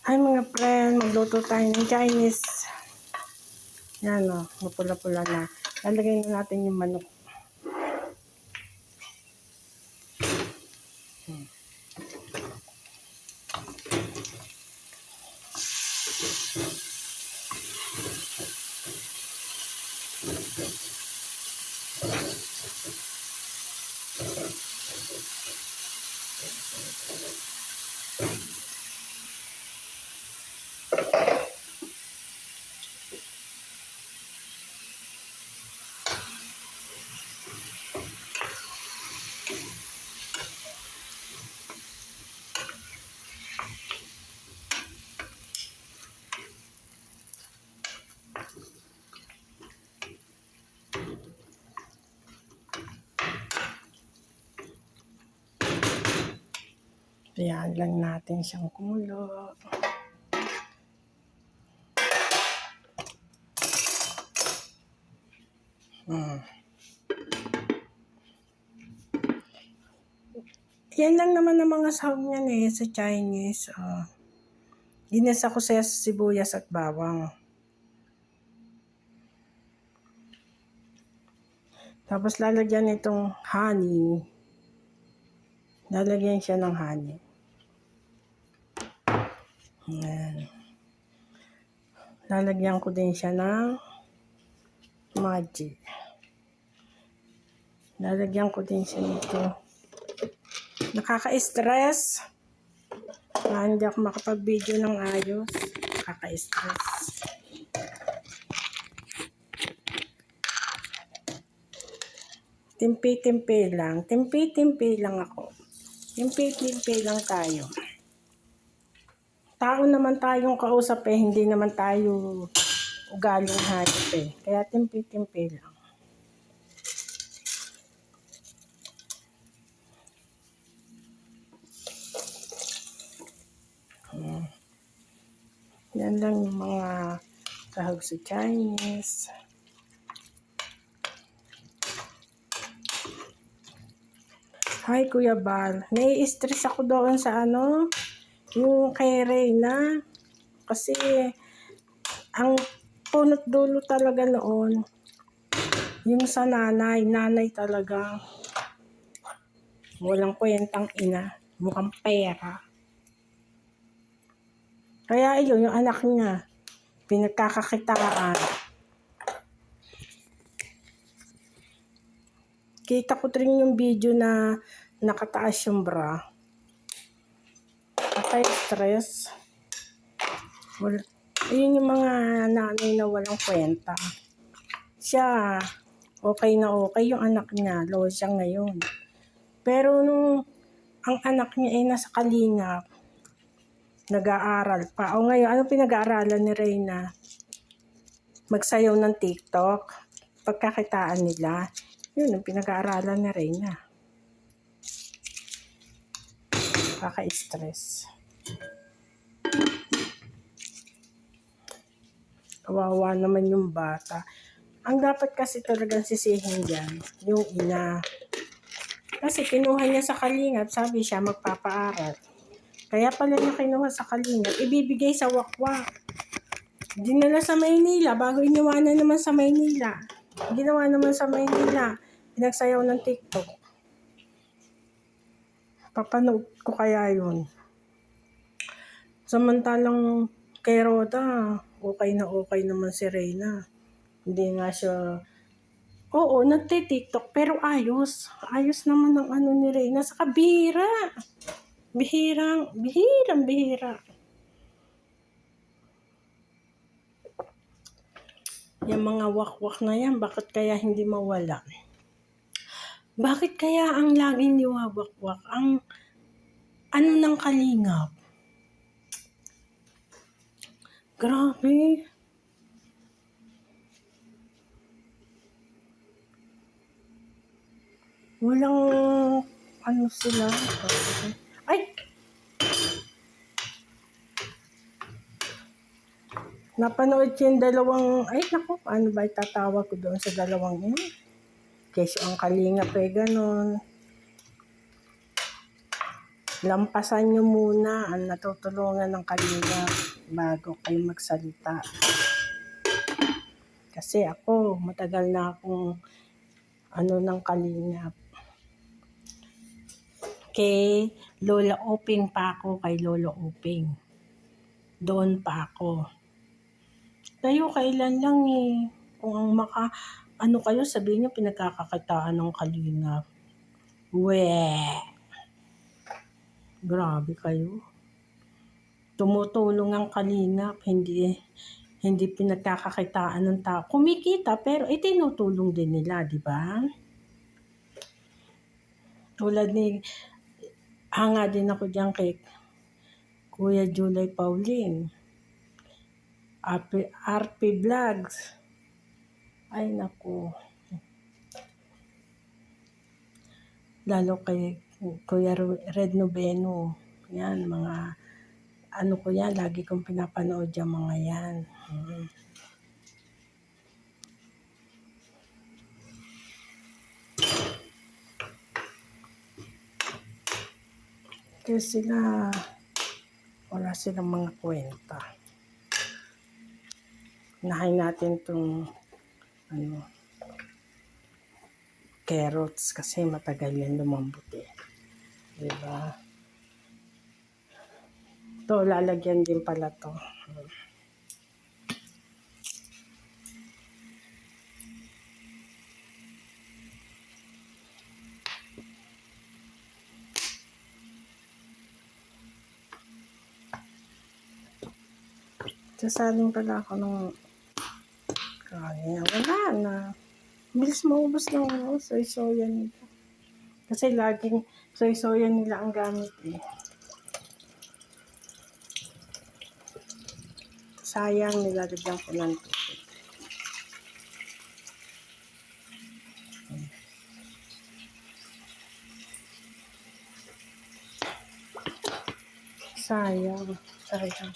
Hi mga friend, magluto tayo ng Chinese. Yan o, mapula-pula na. Lalagay na natin yung manok. Ayan lang natin siyang kumulo. Yan lang naman ang mga sahog niyan sa Chinese. Ginisa ko sa sibuyas at bawang. Tapos lalagyan itong honey. Lalagyan siya ng honey. Ayan. Lalagyan ko din siya ng magic. Lalagyan ko din siya nito. Nakaka-stress. Hindi ako makapag-video ng ayos. Nakaka-stress. Timpi-timpi lang. Timpi-timpi lang ako. Timpi-timpi lang tayo. Tao naman tayong kausap hindi naman tayo ugaling hayop Kaya timpi-timpi lang. Yan lang yung mga sahog sa Chinese. Hi Kuya Bal. Nai-stress ako doon sa yung kay Reyna. Kasi ang punot dulo talaga noon, yung sa nanay talaga. Walang kwentang ina. Mukhang pera. Kaya yun, yung anak niya, pinagkakakitaan. Kita ko rin yung video na nakataas yung bra. Patay stress. Ayun yung mga nanay na walang kwenta. Siya, okay na okay yung anak niya. Low siya ngayon. Pero nung ang anak niya ay nasa Kalingap, nag-aaral pa. O ngayon, anong pinag-aaralan ni Reyna? Magsayaw ng TikTok. Pagkakitaan nila, yun ang pinag-aaralan ni Reyna. Kaka-stress. Kawawa naman yung bata. Ang dapat kasi talagang sisihin dyan, yung ina. Kasi kinuha niya sa Kalingap, sabi siya magpapaaral. Kaya pala niya kinuha sa Kalingap, ibibigay sa wakwak. Dinala sa Maynila, bago iniwanan naman sa Maynila. Ginawa naman sa Maynila, pinagsayaw ng TikTok. Papanood ko kaya yun. Samantalang kay Roda, okay naman si Reyna. Hindi nga siya, oo, nagti-TikTok, pero ayos. Ayos naman ang ni Reyna. Saka bihira. Bihirang bihira. Yung mga wakwak na yan, bakit kaya hindi mawala? Bakit kaya ang laging niwawakwak? Ang ng Kalingap? Grabe. Walang sila. Ay! Napanood ko yung dalawang, naku, paano ba itatawag ko doon sa dalawang yun? Kesyo ang Kalingap ganon. lampasan nyo muna ang natutulungan ng Kalingap bago kayo magsalita. Kasi ako, matagal na akong ng Kalingap. Kay Lola Uping pa ako, kay Lolo Uping. Doon pa ako. Tayo kailan lang eh. Kung ang kayo, sabihin nyo pinagkakakitaan ng Kalingap. Grabe kayo. Tumutulong ang Kalingap, hindi pinagkakakitaan ng tao. Kumikita pero itinutulong din nila, di ba? Tulad ni hanga din ako diyan kay Kuya July Pauline. RP Vlogs. Ay naku. Lalo kay Kuya Red Noveno. Yan, mga ko yan, lagi kong pinapanood yung mga yan. Kaya wala silang mga kwenta. Unahin natin itong carrots kasi matagal yan lumambuti. Diba? Ito, lalagyan din pala to. Sasaling pala ako ng kanya. Wala na. Bilis maubos ng soy-soya nila. Kasi laging soy-soya nila ang gamit eh. Sayang, nilalagyan ko ng tubig. Sayang. Sayang.